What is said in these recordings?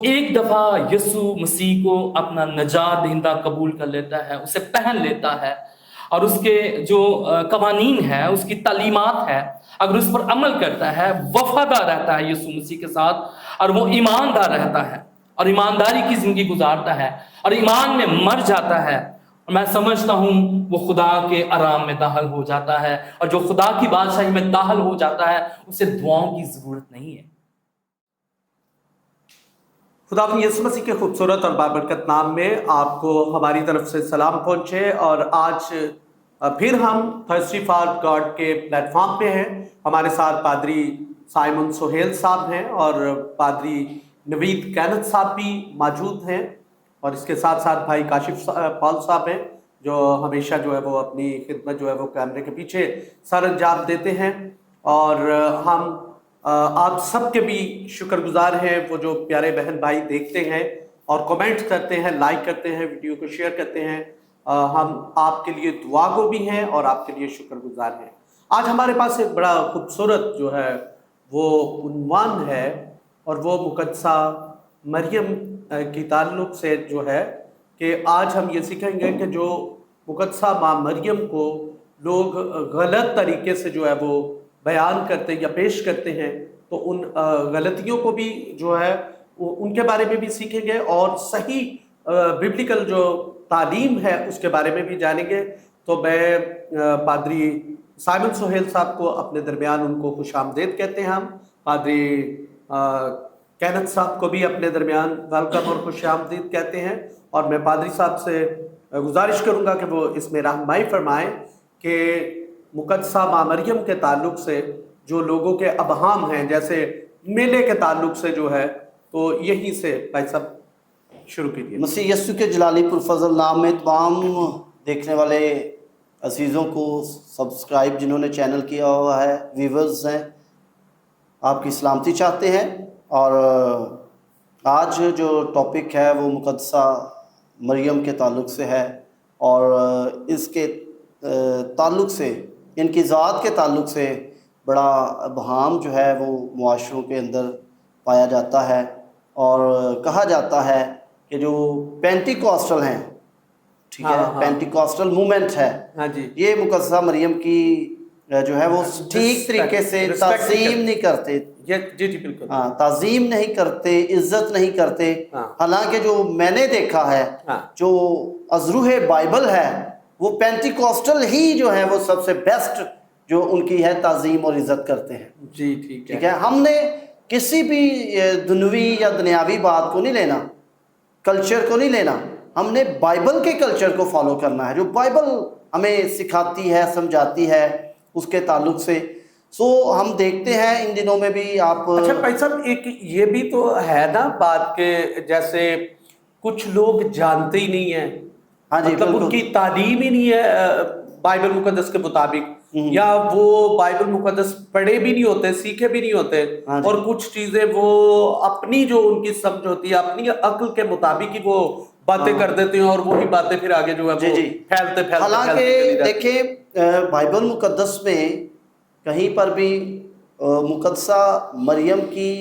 ایک دفعہ یسوع مسیح کو اپنا نجات دہندہ قبول کر لیتا ہے، اسے پہن لیتا ہے، اور اس کے جو قوانین ہے، اس کی تعلیمات ہے، اگر اس پر عمل کرتا ہے، وفادار رہتا ہے یسوع مسیح کے ساتھ، اور وہ ایماندار رہتا ہے اور ایمانداری کی زندگی گزارتا ہے اور ایمان میں مر جاتا ہے، اور میں سمجھتا ہوں وہ خدا کے آرام میں داخل ہو جاتا ہے، اور جو خدا کی بادشاہی میں داخل ہو جاتا ہے اسے دعاؤں کی ضرورت نہیں ہے۔ خدا یسوع مسیح کے خوبصورت اور بابرکت نام میں آپ کو ہماری طرف سے سلام پہنچے، اور آج پھر ہم تھرسٹی فار گاڈ کے پلیٹ فارم پہ ہیں۔ ہمارے ساتھ پادری سائمن سہیل صاحب ہیں اور پادری نوید کینت صاحب بھی موجود ہیں، اور اس کے ساتھ ساتھ بھائی کاشف پال صاحب ہیں جو ہمیشہ جو ہے وہ اپنی خدمت جو ہے وہ کیمرے کے پیچھے سر انجام دیتے ہیں، اور ہم آپ سب کے بھی شکر گزار ہیں، وہ جو پیارے بہن بھائی دیکھتے ہیں اور کمنٹ کرتے ہیں، لائک کرتے ہیں، ویڈیو کو شیئر کرتے ہیں۔ ہم آپ کے لیے دعا گو بھی ہیں اور آپ کے لیے شکر گزار ہیں۔ آج ہمارے پاس ایک بڑا خوبصورت جو ہے وہ عنوان ہے، اور وہ مقدسہ مریم کی تعلق سے جو ہے کہ آج ہم یہ سیکھیں گے کہ جو مقدسہ ماں مریم کو لوگ غلط طریقے سے جو ہے وہ بیان کرتے یا پیش کرتے ہیں، تو ان غلطیوں کو بھی جو ہے ان کے بارے میں بھی سیکھیں گے، اور صحیح ببلیکل جو تعلیم ہے اس کے بارے میں بھی جانیں گے۔ تو میں پادری سائمن سہیل صاحب کو اپنے درمیان، ان کو خوش آمدید کہتے ہیں ہم۔ پادری کینت صاحب کو بھی اپنے درمیان ویلکم اور خوش آمدید کہتے ہیں، اور میں پادری صاحب سے گزارش کروں گا کہ وہ اس میں رہنمائی فرمائیں کہ مقدسہ ماں مریم کے تعلق سے جو لوگوں کے ابہام ہیں، جیسے میلے کے تعلق سے جو ہے، تو یہیں سے بھائی صاحب شروع کیجیے۔ مسیح یسوع کے جلالی پرفضل نام میں تمام دیکھنے والے عزیزوں کو سبسکرائب جنہوں نے چینل کیا ہوا ہے، ویورز ہیں، آپ کی سلامتی چاہتے ہیں۔ اور آج جو ٹاپک ہے وہ مقدسہ مریم کے تعلق سے ہے، اور اس کے تعلق سے، ان کی ذات کے تعلق سے بڑا ابہام جو ہے وہ معاشروں کے اندر پایا جاتا ہے، اور کہا جاتا ہے کہ جو پینٹیکوسٹل ہیں، ٹھیک ہے، پینٹیکوسٹل موومنٹ ہے، ہاں جی، یہ مقدسہ مریم کی جو ہے وہ ٹھیک طریقے سے تعظیم نہیں کرتے، جی جی بالکل، ہاں، تعظیم نہیں کرتے، عزت نہیں کرتے۔ حالانکہ جو میں نے دیکھا ہے، جو ازروح بائبل ہے، وہ پینٹیکوسٹل ہی جو ہے وہ سب سے بیسٹ جو ان کی ہے تعظیم اور عزت کرتے ہیں۔ جی ٹھیک ہے، ہم نے کسی بھی دنوی یا دنیاوی بات کو نہیں لینا، کلچر کو نہیں لینا، ہم نے بائبل کے کلچر کو فالو کرنا ہے، جو بائبل ہمیں سکھاتی ہے، سمجھاتی ہے اس کے تعلق سے۔ سو ہم دیکھتے ہیں ان دنوں میں بھی آپ، اچھا بھائی صاحب، ایک یہ بھی تو ہے نا بات کہ جیسے کچھ لوگ جانتے ہی نہیں ہیں، ہاں جی، مطلب ان کی تعلیم ہی نہیں ہے بائبل مقدس کے مطابق، یا وہ بائبل مقدس پڑھے بھی نہیں ہوتے، سیکھے بھی نہیں ہوتے، اور کچھ چیزیں وہ اپنی جو ان کی سمجھ ہوتی ہے، اپنی عقل کے مطابق ہی وہ باتیں کر دیتے ہیں، اور وہی باتیں پھر آگے جو ہے وہ پھیلتے پھیلتے۔ حالانکہ دیکھیں بائبل مقدس میں کہیں پر بھی مقدسہ مریم کی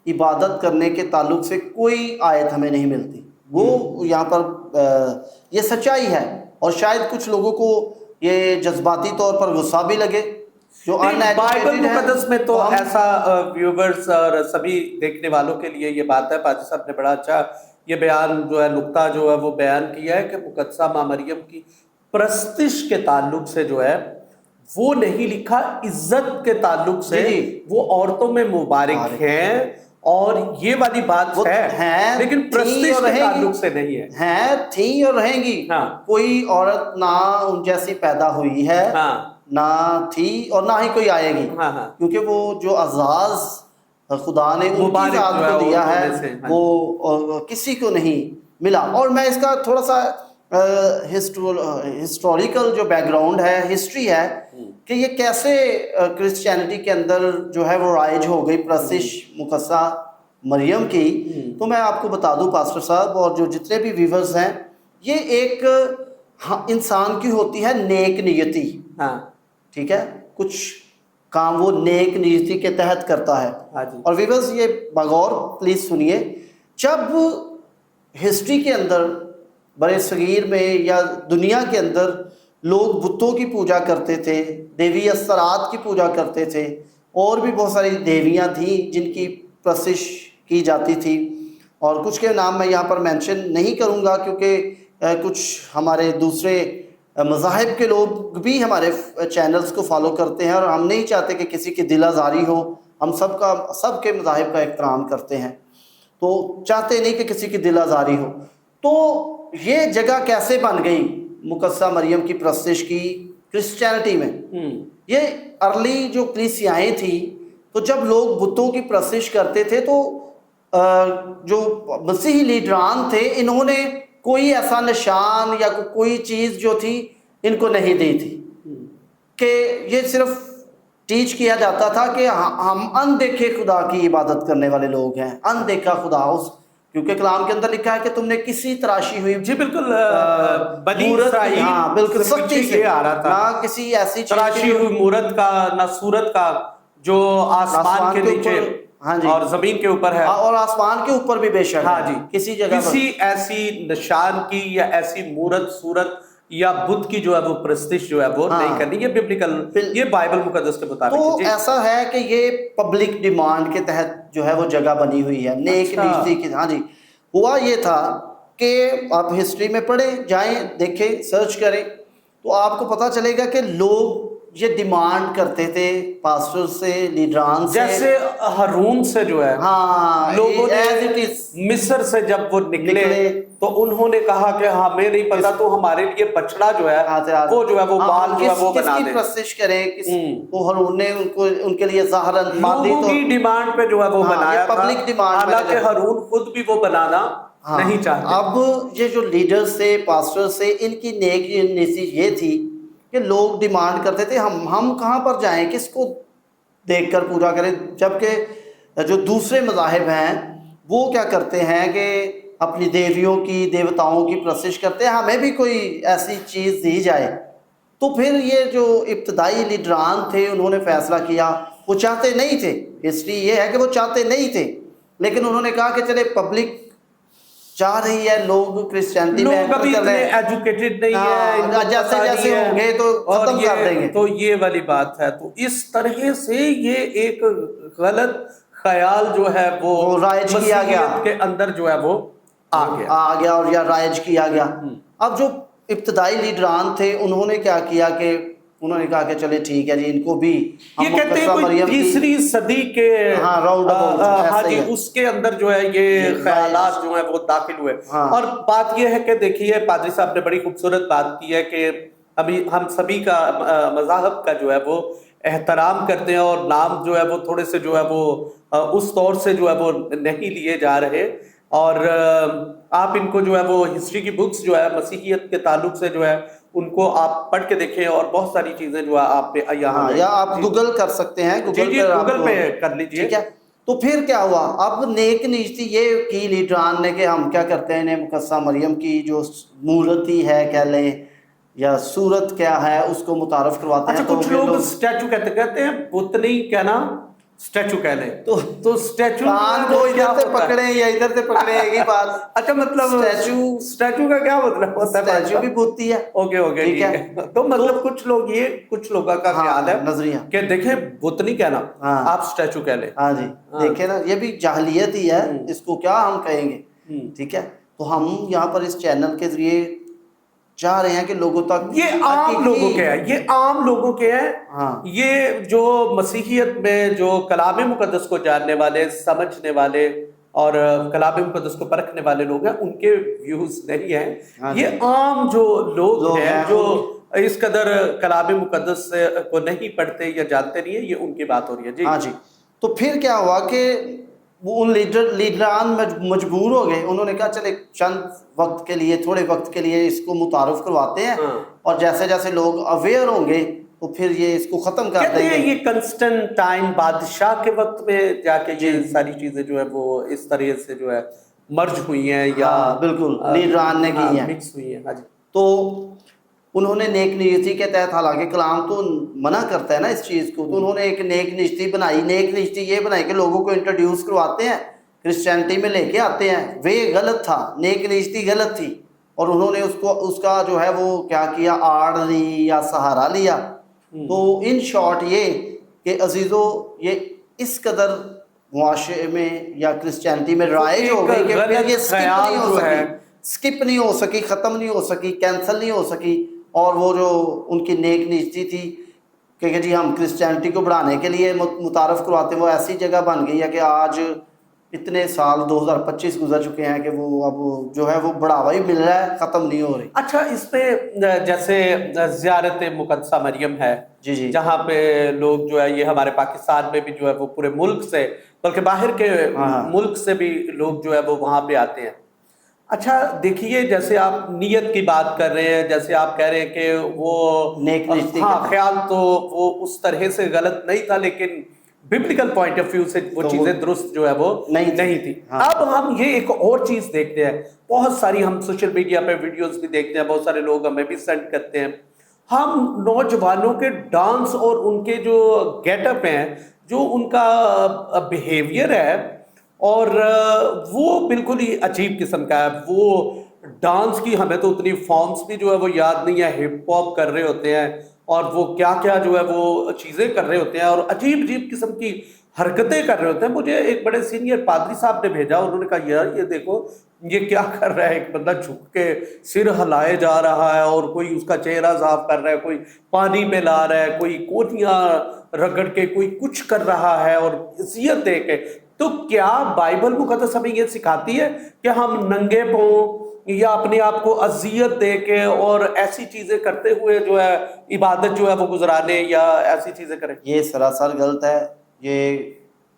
عبادت کرنے کے تعلق سے کوئی آیت ہمیں نہیں ملتی۔ وہ یہاں پر یہ سچائی ہے، اور شاید کچھ لوگوں کو یہ جذباتی طور پر غصہ بھی لگے جو بائبل مقدس میں تو ایسا ویورز اور سبھی دیکھنے والوں کے لیے یہ بات ہے، پادری صاحب نے بڑا اچھا یہ بیان جو ہے، نقطہ جو ہے وہ بیان کیا ہے کہ مقدسہ ماں مریم کی پرستش کے تعلق سے جو ہے وہ نہیں لکھا، عزت کے تعلق سے وہ عورتوں میں مبارک ہیں، اور یہ والی بات ہے، لیکن پرستش کے تعلق سے نہیں ہے، تھیں اور رہیں گی۔ کوئی عورت نہ ان جیسی پیدا ہوئی ہے، نہ تھی، اور نہ ہی کوئی آئے گی، کیونکہ وہ جو اعزاز خدا نے ان کی ذات کو دیا ہے وہ کسی کو نہیں ملا۔ اور میں اس کا تھوڑا سا ہسٹوریکل جو بیک گراؤنڈ ہے، ہسٹری ہے کہ یہ کیسے کرسچینٹی کے اندر جو ہے وہ رائج ہو گئی پرستش مقدسہ مریم کی۔ تو میں آپ کو بتا دوں پاسٹر صاحب اور جو جتنے بھی ویورز ہیں، یہ ایک انسان کی ہوتی ہے نیک نیتی، ٹھیک ہے، کچھ کام وہ نیک نیتی کے تحت کرتا ہے۔ اور ویورز یہ بغور پلیز سنیے جب ہسٹری کے اندر برے صغیر میں یا دنیا کے اندر لوگ بتوں کی پوجا کرتے تھے، دیوی استرات کی پوجا کرتے تھے، اور بھی بہت ساری دیویاں تھیں جن کی پرستش کی جاتی تھی، اور کچھ کے نام میں یہاں پر مینشن نہیں کروں گا کیونکہ کچھ ہمارے دوسرے مذاہب کے لوگ بھی ہمارے چینلز کو فالو کرتے ہیں، اور ہم نہیں چاہتے کہ کسی کی دل آزاری ہو. ہم سب کے مذاہب کا احترام کرتے ہیں، تو چاہتے نہیں کہ کسی کی دل آزاری ہو. تو یہ جگہ کیسے بن گئی مقدسہ مریم کی پرستش کی کرسچینٹی میں؟ یہ ارلی جو کلیسیائیں تھیں، تو جب لوگ بتوں کی پرستش کرتے تھے تو جو مسیحی لیڈران تھے انہوں نے کوئی ایسا نشان یا کوئی چیز جو تھی ان کو نہیں دی تھی، کہ یہ صرف ٹیچ کیا جاتا تھا کہ ہم اندیکھے خدا کی عبادت کرنے والے لوگ ہیں، اندیکھا خدا. کیونکہ کلام کے اندر لکھا ہے کہ تم نے کسی تراشی ہوئی جی بالکل بنی اسرائیل ہاں بالکل سختی سے آ رہا تھا، نہ کسی ایسی تراشی ہوئی مورت کا نہ صورت کا جو آسمان کے نیچے ہاں جی اور زمین کے اوپر ہے، اور آسمان کے اوپر بھی بے شک ہاں جی کسی جگہ کسی ایسی نشان کی یا ایسی مورت صورت یا بت کی جو ہے وہ پرستش جو ہے وہ نہیں کرنی. یہ بیبلیکل، یہ بائبل مقدس کے مطابق. تو ایسا ہے کہ یہ پبلک ڈیمانڈ کے تحت جو ہے وہ جگہ بنی ہوئی ہے نیک نیشتی کی. ہاں جی ہوا یہ تھا کہ آپ ہسٹری میں پڑھیں، جائیں دیکھیں سرچ کریں تو آپ کو پتہ چلے گا کہ لوگ یہ ڈیمانڈ کرتے تھے پاسٹر سے، لیڈران سے، جیسے ہارون سے جو ہے ہاں لوگوں نے مصر سے جب وہ نکلے تو انہوں نے کہا کہ ہمیں نہیں پتا تو ہمارے لیے بچڑا جو ہے وہ جو ہے وہ بال جو ہے وہ بنا دے. کس کی پرستش کریں؟ تو ہارون نے ان کے لیے ظاہراً لوگوں کی ڈیمانڈ پہ جو ہے وہ بنایا تھا، پبلک ڈیمانڈ. حالانکہ ہارون خود بھی وہ بنانا نہیں چاہتے. اب یہ جو لیڈرز تھے، پاسٹر سے، ان کی نیک نیتی یہ تھی کہ لوگ ڈیمانڈ کرتے تھے ہم کہاں پر جائیں، کس کو دیکھ کر پوجا کریں، جبکہ جو دوسرے مذاہب ہیں وہ کیا کرتے ہیں کہ اپنی دیویوں کی، دیوتاؤں کی پرستش کرتے ہیں، ہمیں بھی کوئی ایسی چیز دی جائے. تو پھر یہ جو ابتدائی لیڈران تھے انہوں نے فیصلہ کیا، وہ چاہتے نہیں تھے، ہسٹری یہ ہے کہ وہ چاہتے نہیں تھے، لیکن انہوں نے کہا کہ چلے پبلک چاہ رہی ہے، لوگ کرسچینٹی میں لوگ ابھی اتنے ایجوکیٹڈ نہیں ہیں، جیسے جیسے ہوں گے تو ختم کر دیں گے. تو یہ والی بات ہے. تو اس طرح سے یہ ایک غلط خیال جو ہے وہ رائج کیا گیا کے اندر جو ہے وہ آ گیا اور یا رائج کیا گیا. اب جو ابتدائی لیڈران تھے انہوں نے کیا کیا کہ انہوں نے کہا کہ چلے ٹھیک ہے جی، ان کو بھی یہ کہتے ہیں کوئی تیسری صدی کے ہاں جی اس کے اندر جو ہے یہ خیالات جو ہیں وہ داخل ہوئے. اور بات یہ ہے کہ دیکھیے پادری صاحب نے بڑی خوبصورت بات کی ہے کہ ابھی ہم سبھی کا مذاہب کا جو ہے وہ احترام کرتے ہیں، اور نام جو ہے وہ تھوڑے سے جو ہے وہ اس طور سے جو ہے وہ نہیں لیے جا رہے. اور آپ ان کو جو ہے وہ ہسٹری کی بکس جو ہے مسیحیت کے تعلق سے جو ہے ان کو آپ پڑھ کے دیکھیں، اور بہت ساری چیزیں جو ہے آپ یہاں یا آپ گوگل کر سکتے ہیں، گوگل پہ کر لیجیے. ٹھیک ہے. تو پھر کیا ہوا؟ اب نیک نیشتی یہ کی لیڈران نے کہ ہم کیا کرتے ہیں، انہیں مقدسہ مریم کی جو مورتی ہے کہہ لیں یا صورت کیا ہے اس کو متعارف کرواتے ہیں. کچھ لوگ اسٹیچو کہتے ہیں، بت نہیں کہنا، اسٹیچو کہہ لیں. تو اسٹیچو کو ادھر سے پکڑیں یا ادھر سے پکڑیں ایک ہی بات. اچھا مطلب اسٹیچو کا کیا مطلب ہوتا ہے؟ اسٹیچو بھی بوتی ہے. اوکے ٹھیک ہے. تو مطلب کچھ لوگوں کا خیال ہے نظریہ کہ دیکھیں بت نہیں کہنا، آپ اسٹیچو کہہ لیں. ہاں جی دیکھیں نا، یہ بھی جاہلیت ہی ہے، اس کو کیا ہم کہیں گے. ٹھیک ہے. تو ہم یہاں پر اس چینل کے ذریعے چاہ رہے ہیں کہ لوگوں تک یہ عام لوگوں کے ہیں، یہ عام لوگوں کے ہیں. یہ جو مسیحیت میں جو کلام مقدس کو جاننے والے، سمجھنے والے اور کلام مقدس کو پرکھنے والے لوگ ہیں ان کے ویوز نہیں ہیں. یہ عام جو لوگ ہیں جو اس قدر کلام مقدس کو نہیں پڑھتے یا جانتے نہیں ہیں، یہ ان کی بات ہو رہی ہے. ہاں جی. تو پھر کیا ہوا کہ وہ ان لیڈران مجبور ہو گئے. انہوں نے کہا چلے چند وقت کے لیے، تھوڑے وقت کے لیے اس کو متعارف کرواتے ہیں، اور جیسے جیسے لوگ اویئر ہوں گے تو پھر یہ اس کو ختم کر دیں گے. یہ کنسٹنٹائن بادشاہ کے وقت میں جا کے یہ ساری چیزیں جو ہے وہ اس طرح سے جو ہے مرج ہوئی ہیں یا بالکل لیڈران نے کی ہیں، مکس ہوئی ہیں. ہاں جی. تو انہوں نے نیک نیتی کے تحت، حالانکہ کلام تو منع کرتا ہے نا اس چیز کو، تو انہوں نے ایک نیک نیتی بنائی. نیک نیتی یہ بنائی کہ لوگوں کو انٹروڈیوس کرواتے ہیں کرسچینٹی میں لے کے آتے ہیں، وہ غلط تھا، نیک نیستی غلط تھی، اور انہوں نے اس کا جو ہے وہ کیا کیا، آڑ لی یا سہارا لیا۔ تو ان شارٹ یہ کہ عزیزو یہ اس قدر معاشرے میں یا کرسچینٹی میں رائج ہو گئی کہ پھر یہ سکپ نہیں ہو سکی، ختم نہیں ہو سکی، کینسل نہیں ہو سکی۔ اور وہ جو ان کی نیک نیستی تھی کہ جی ہم کرسچینٹی کو بڑھانے کے لیے متعارف کرواتے ہیں، وہ ایسی جگہ بن گئی ہے کہ آج اتنے سال 2025 گزر چکے ہیں کہ وہ اب جو ہے وہ بڑھاوا ہی مل رہا ہے، ختم نہیں ہو رہی۔ اچھا، اس پہ جیسے زیارت مقدسہ مریم ہے، جی جہاں پہ لوگ جو ہے یہ ہمارے پاکستان میں بھی جو ہے وہ پورے ملک سے، بلکہ باہر کے ملک سے بھی لوگ جو ہے وہ وہاں پہ آتے ہیں۔ اچھا دیکھیے، جیسے آپ نیت کی بات کر رہے ہیں، جیسے آپ کہہ رہے ہیں کہ وہ نیک نیستی خیال تو وہ اس طرح سے غلط نہیں تھا، لیکن ببلیکل پوائنٹ آف ویو سے وہ چیزیں درست جو ہے وہ نہیں تھی۔ اب ہم یہ ایک اور چیز دیکھتے ہیں، بہت ساری ہم سوشل میڈیا پہ ویڈیوز بھی دیکھتے ہیں، بہت سارے لوگ ہمیں بھی سینڈ کرتے ہیں، ہم نوجوانوں کے ڈانس اور ان کے جو گیٹ اپ ہیں، جو ان کا بیہیویئر ہے، اور وہ بالکل ہی عجیب قسم کا ہے۔ وہ ڈانس کی ہمیں تو اتنی فارمز بھی جو ہے وہ یاد نہیں ہے، ہپ ہاپ کر رہے ہوتے ہیں، اور وہ کیا کیا جو ہے وہ چیزیں کر رہے ہوتے ہیں، اور عجیب عجیب قسم کی حرکتیں کر رہے ہوتے ہیں۔ مجھے ایک بڑے سینئر پادری صاحب نے بھیجا، انہوں نے کہا یار یہ دیکھو یہ کیا کر رہا ہے، ایک بندہ جھک کے سر ہلائے جا رہا ہے، اور کوئی اس کا چہرہ صاف کر رہا ہے، کوئی پانی پہ لا رہا ہے، کوئی کوٹیاں رگڑ کے کوئی کچھ کر رہا ہے، اور اذیت دے کے۔ تو کیا بائبل مقدس ہمیں یہ سکھاتی ہے کہ ہم ننگے پاؤں یا اپنے آپ کو اذیت دے کے اور ایسی چیزیں کرتے ہوئے جو ہے عبادت جو ہے وہ گزرانے یا ایسی چیزیں کریں؟ یہ سراسر غلط ہے۔ یہ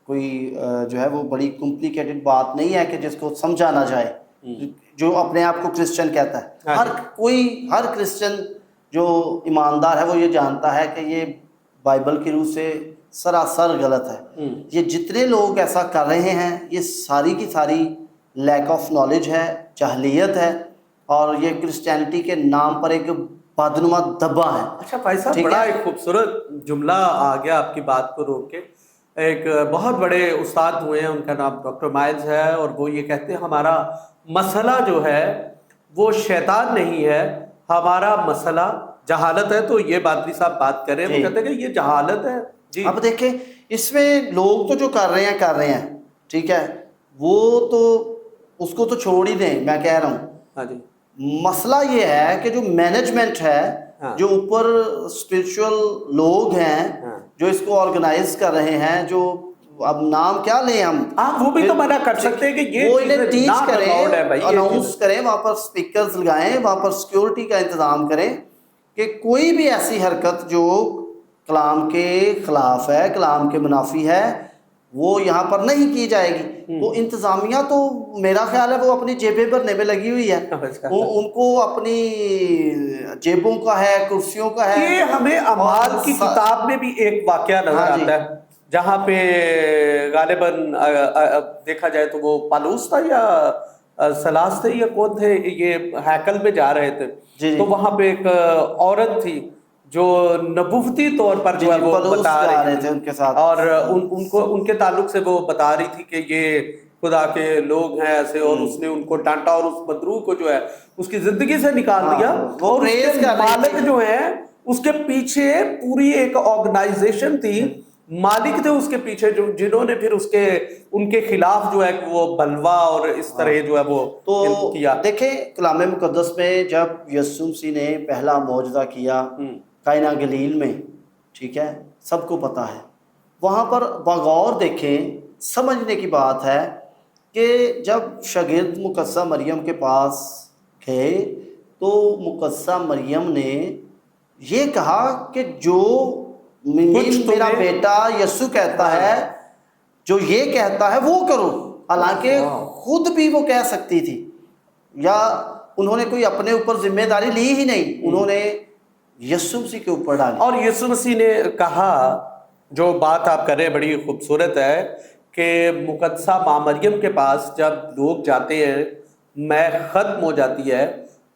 کوئی جو ہے وہ بڑی کمپلیکیٹڈ بات نہیں ہے کہ جس کو سمجھا نہ جائے۔ جو اپنے آپ کو کرسچن کہتا ہے، ہر کرسچن جو ایماندار ہے وہ یہ جانتا ہے کہ یہ بائبل کی روح سے سراسر غلط ہے۔ یہ جتنے لوگ ایسا کر رہے ہیں یہ ساری کی ساری لیک آف نالج ہے، جہلیت ہے، اور یہ کرسچینٹی کے نام پر ایک بدنما دبا ہے۔ اچھا بھائی صاحب، بڑا ایک خوبصورت جملہ آ گیا آپ کی بات کو روک کے۔ ایک بہت بڑے استاد ہوئے ہیں، ان کا نام ڈاکٹر مائلز ہے، اور وہ یہ کہتے ہیں ہمارا مسئلہ جو ہے وہ شیطان نہیں ہے، ہمارا مسئلہ جہالت ہے۔ تو یہ پادری صاحب بات کر رہے ہیں، وہ کہتے ہیں کہ یہ جہالت ہے۔ جی اب دیکھیں اس میں لوگ تو جو کر رہے ہیں ٹھیک ہے، وہ تو اس کو تو چھوڑ ہی دیں، میں کہہ رہا ہوں۔ ہاں جی، مسئلہ یہ ہے کہ جو مینجمنٹ ہے، جو اوپر اسپرچول لوگ ہیں جو اس کو آرگنائز کر رہے ہیں، جو اب نام کیا لیں ہم، وہ بھی تو منع کر سکتے ہیں کہ یہ وہ انہیں ٹیچ کریں، اناؤنس کریں، کریں، وہاں پر سپیکرز لگائیں، وہاں پر سیکیورٹی کا انتظام کریں کہ کوئی بھی ایسی حرکت جو کلام کے خلاف ہے، کلام کے منافی ہے، وہ یہاں پر نہیں کی جائے گی۔ تو انتظامیہ تو میرا خیال ہے وہ اپنی جیبیں بھرنے میں لگی ہوئی ہے، ان کو اپنی جیبوں کا ہے، کرسیوں کا ہے۔ یہ ہمیں اعمال کی کتاب میں بھی ایک واقعہ نظر آتا ہے، جہاں پہ غالباً دیکھا جائے تو وہ پالوس تھا یا سلاس تھے یا کون تھے، یہ ہیکل میں جا رہے تھے، تو وہاں پہ ایک عورت تھی جو نبوتی طور پر جو ہے وہ بتا رہی تھی ان کے ساتھ، اور ان کے تعلق سے وہ بتا رہی تھی کہ یہ خدا کے لوگ ہیں ایسے، اور اس نے ان کو ڈانٹا اور اس مدعو کو جو ہے اس کی زندگی سے نکال دیا، اور اس کے مالک جو ہے اس کے پیچھے پوری ایک آرگنائزیشن تھی، مالک تھے اس کے پیچھے جنہوں نے پھر ان کے خلاف جو ہے وہ بلوا اور اس طرح جو ہے وہ تو کیا۔ دیکھیں کلام مقدس میں جب یسوع مسیح نے پہلا معجزہ کیا قائنا گلیل میں، ٹھیک ہے، سب کو پتہ ہے، وہاں پر بغور دیکھیں، سمجھنے کی بات ہے کہ جب شاگرد مقدسہ مریم کے پاس گئے تو مقدسہ مریم نے یہ کہا کہ جو میرا بیٹا یسوع کہتا ہے، جو یہ کہتا ہے وہ کرو، حالانکہ خود بھی وہ کہہ سکتی تھی، یا انہوں نے کوئی اپنے اوپر ذمہ داری لی ہی نہیں، انہوں نے یسوع مسیح کے اوپر ڈالی۔ اور یسوع مسیح نے کہا، جو بات آپ کر رہے ہیں بڑی خوبصورت ہے، کہ مقدسہ ماں مریم کے پاس جب لوگ جاتے ہیں، میں ختم ہو جاتی ہے،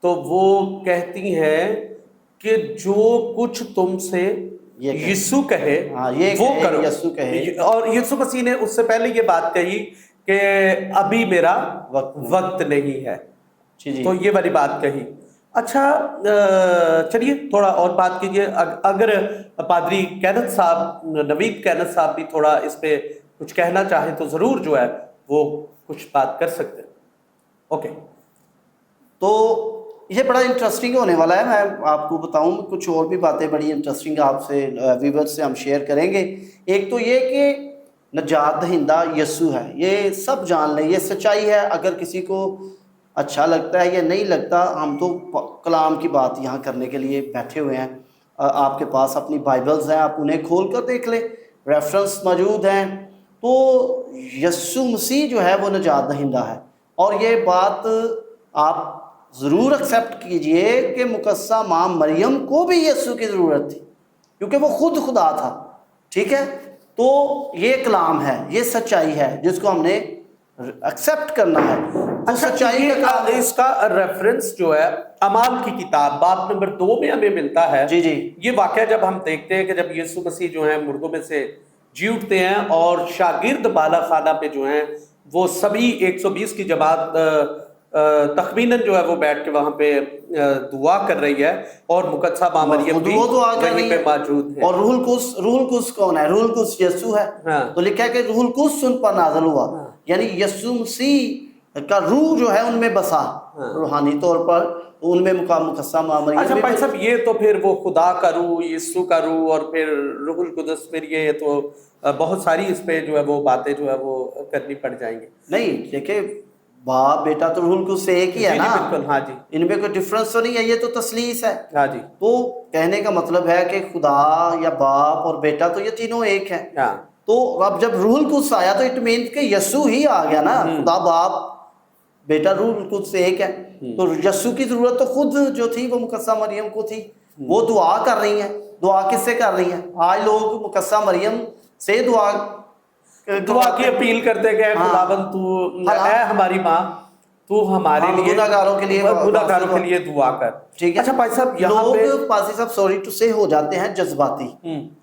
تو وہ کہتی ہیں کہ جو کچھ تم سے یسوع کہے وہ کرو۔ اور یسوع مسیح نے اس سے پہلے یہ بات کہی کہ ابھی میرا وقت وقت نہیں ہے. جی جی تو یہ والی بات کہی. اچھا چلیے تھوڑا اور بات کیجئے. اگر پادری کینتھ صاحب، نوید کینتھ صاحب بھی تھوڑا اس پہ کچھ کہنا چاہیں تو ضرور جو ہے وہ کچھ بات کر سکتے ہیں. اوکے. تو یہ بڑا انٹرسٹنگ ہونے والا ہے. میں آپ کو بتاؤں کچھ اور بھی باتیں بڑی انٹرسٹنگ آپ سے ویور سے ہم شیئر کریں گے. ایک تو یہ کہ نجات دہندہ یسوع ہے، یہ سب جان لیں، یہ سچائی ہے. اگر کسی کو اچھا لگتا ہے یا نہیں لگتا، ہم تو کلام کی بات یہاں کرنے کے لیے بیٹھے ہوئے ہیں. آپ کے پاس اپنی بائبلز ہیں، آپ انہیں کھول کر دیکھ لیں، ریفرنس موجود ہیں. تو یسوع مسیح جو ہے وہ نجات دہندہ ہے. اور یہ بات آپ ضرور ایکسیپٹ کیجئے کہ مقدسہ ماں مریم کو بھی یسوع کی ضرورت تھی، کیونکہ وہ خود خدا تھا. ٹھیک ہے. تو یہ کلام ہے، یہ سچائی ہے جس کو ہم نے ایکسیپٹ کرنا ہے. تو اچھا سچائی کا کلام ہے. اس کا ریفرنس جو ہے اعمال کی کتاب باب نمبر 2 میں ہمیں ملتا ہے. جی جی یہ واقعہ جب ہم دیکھتے ہیں کہ جب یسوع مسیح جو ہیں مردوں میں سے جی اٹھتے ہیں اور شاگرد بالا خانہ پہ جو ہیں وہ سبھی 120 کی جماعت تخمیناً جو ہے وہ بیٹھ کے وہاں پہ دعا کر رہی ہے اور مقدسہ ماں مریم بھی وہ دعا کر وہیں رہی پہ ہے. موجود ہے. اور روح القدس کون ہے؟ روح القدس یسوع ہے. ہاں. تو لکھا ہے کہ روح القدس ان پر نازل ہوا، یعنی یسوع مسیح کا روح جو ہے ان میں بسا روحانی طور پر، ان میں مقدسہ ماں مریم اچھا میں. بھائی صاحب، یہ تو پھر وہ خدا کا روح، یسوع کا روح اور پھر روح القدس، پھر یہ تو بہت ساری اس پہ جو ہے وہ باتیں جو ہے وہ کرنی پڑ جائیں گی. نہیں دیکھیں، باپ بیٹا تو روح القدس سے ایک ہی ہے جی نا. جی بالکل. ہاں جی. ان میں کوئی ڈفرنس تو نہیں ہے، یہ تو تثلیث ہے. ہاں جی. تو کہنے کا مطلب ہے کہ خدا یا باپ اور بیٹا تو یہ تینوں ایک ہیں. ہاں. تو اب جب روح القدس آیا تو اٹ مین کہ یسوع ہی آ گیا نا. خدا باپ بیٹا روح القدس سے ایک ہے. تو یسوع کی ضرورت تو خود جو تھی وہ مقدسہ مریم کو تھی. وہ دعا کر رہی ہیں. دعا کس سے کر رہی ہیں؟ آج لوگ مقدسہ مریم سے دعا کی اپیل کرتے کہ خداوند تو اے ہماری ماں، تو ہمارے لیے گناہگاروں کے لیے دعا کر. ٹھیک ہے. اچھا بھائی صاحب، یہاں پہ لوگ پاسی صاحب سوری ٹو سے ہو جاتے ہیں جذباتی،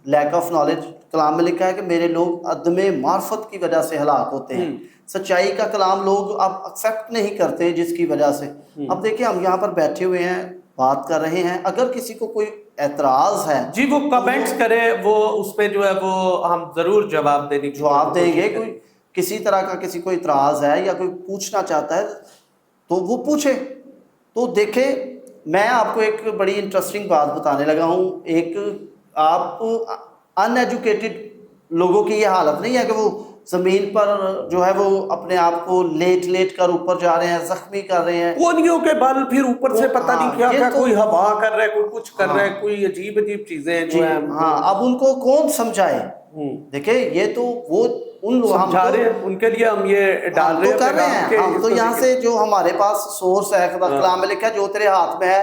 لیک آف نالج. کلام میں لکھا ہے کہ میرے لوگ عدم معرفت کی وجہ سے ہلاک ہوتے ہیں. سچائی کا کلام لوگ اب ایکسیپٹ نہیں کرتے جس کی وجہ سے. اب دیکھیں ہم یہاں پر بیٹھے ہوئے ہیں، بات کر رہے ہیں. اگر کسی کو کوئی اعتراض ہے جی وہ کمنٹس کرے، وہ اس پہ جو ہے وہ ہم ضرور جواب دیں گے. کوئی کسی طرح کا کسی کو اعتراض ہے یا کوئی پوچھنا چاہتا ہے تو وہ پوچھے. تو دیکھیں میں آپ کو ایک بڑی انٹرسٹنگ بات بتانے لگا ہوں. ایک آپ ان ایجوکیٹڈ لوگوں کی یہ حالت نہیں ہے کہ وہ زمین پر جو ہے وہ اپنے آپ کو لیٹ کر اوپر جا رہے ہیں، زخمی کر رہے ہیں. کونیوں کے بل پھر اوپر سے پتہ نہیں کیا کیا، کوئی ہوا کر رہا ہے، کوئی کچھ کر رہا ہے، کوئی عجیب چیزیں جو ہیں. ہاں اب ان کو کون سمجھائے؟ دیکھیں یہ تو وہ ان لوگ سمجھا رہے ہیں، ان کے لیے ہم یہ ڈال رہے ہیں، کر رہے ہیں. ہم تو یہاں سے جو ہمارے پاس سورس ہے، کلام میں لکھا ہے جو تیرے ہاتھ میں ہے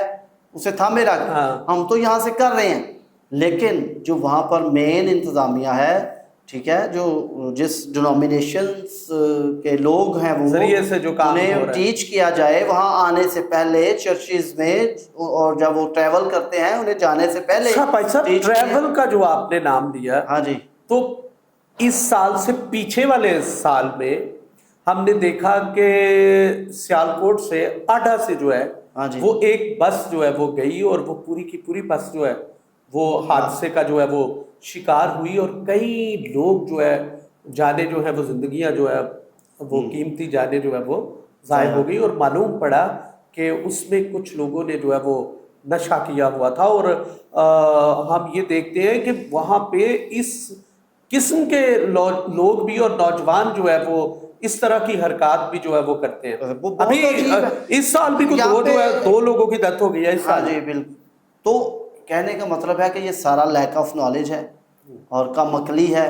اسے تھامے رکھ. ہم تو یہاں سے کر رہے ہیں. لیکن جو وہاں پر مین انتظامیہ ہے، ٹھیک ہے، جو جس ڈینومینیشنز کے لوگ ہیں وہ ذریعے سے جو کام انہیں ٹیچ کیا جائے وہاں آنے سے پہلے چرچز میں، اور جب وہ ٹریول کرتے ہیں انہیں جانے سے پہلے. بھائی صاحب ٹریول کا جو آپ نے نام لیا، ہاں جی، تو اس سال سے پیچھے والے سال میں ہم نے دیکھا کہ سیالکوٹ سے آڈا سے جو ہے وہ ایک بس جو ہے وہ گئی اور وہ پوری کی پوری بس جو ہے وہ حادثے کا جو ہے وہ شکار ہوئی، اور کئی لوگ جو ہے جانے جو ہے وہ زندگیاں جو ہے وہ قیمتی جانے جو ہے وہ ضائع ہو گئی. اور معلوم پڑا کہ اس میں کچھ لوگوں نے جو ہے وہ نشہ کیا ہوا تھا. اور ہم یہ دیکھتے ہیں کہ وہاں پہ اس قسم کے لوگ بھی اور نوجوان جو ہے وہ اس طرح کی حرکات بھی جو ہے وہ کرتے ہیں. ابھی اس سال بھی دو لوگوں کی ڈیتھ ہو گئی ہے اس سال. جی بالکل. تو کہنے کا مطلب ہے کہ یہ سارا لیک آف نالج ہے اور کم عقلی ہے،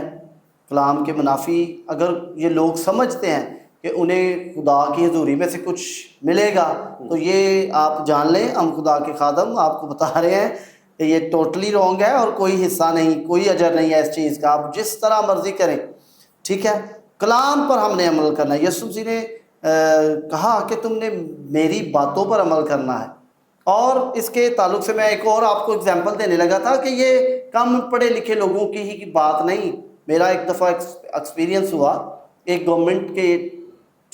کلام کے منافی. اگر یہ لوگ سمجھتے ہیں کہ انہیں خدا کی حضوری میں سے کچھ ملے گا تو یہ آپ جان لیں ہم خدا کے خادم آپ کو بتا رہے ہیں کہ یہ ٹوٹلی رونگ ہے اور کوئی حصہ نہیں، کوئی اجر نہیں ہے اس چیز کا. آپ جس طرح مرضی کریں، ٹھیک ہے. کلام پر ہم نے عمل کرنا ہے. یسوع مسیح نے کہا کہ تم نے میری باتوں پر عمل کرنا ہے. اور اس کے تعلق سے میں ایک اور آپ کو اگزامپل دینے لگا تھا کہ یہ کم پڑھے لکھے لوگوں کی ہی کی بات نہیں. میرا ایک دفعہ ایکسپیرینس ہوا، ایک گورنمنٹ کے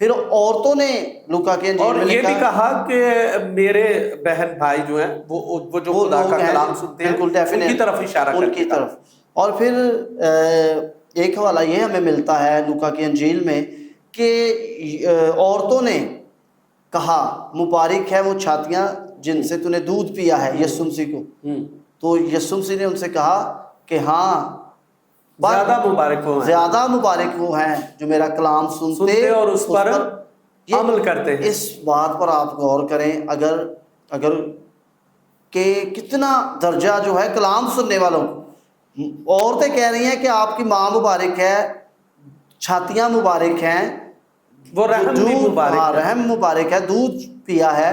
پھر عورتوں نے لوکا کے انجیل اور میں یہ بھی لکھا کہا کہ میرے بہن بھائی جو ہیں وہ جو خدا کا کلام سنتے ہیں ان کی طرف اشارہ ان کی طرف. اور پھر ایک حوالہ یہ ہمیں ملتا ہے لوکا کی انجیل میں کہ عورتوں نے کہا مبارک ہے وہ چھاتیاں جن سے تو نے دودھ پیا ہے یسوع مسیح کو. تو یسوع مسیح نے ان سے کہا کہ ہاں زیادہ مبارک وہ ہیں جو میرا کلام سنتے اور اس پر عمل کرتے ہیں. اس بات پر آپ غور کریں اگر کہ کتنا درجہ جو ہے کلام سننے والوں کو. عورتیں کہہ رہی ہیں کہ آپ کی ماں مبارک ہے, چھاتیاں مبارک ہیں, وہ رحم مبارک ہے, دودھ پیا ہے.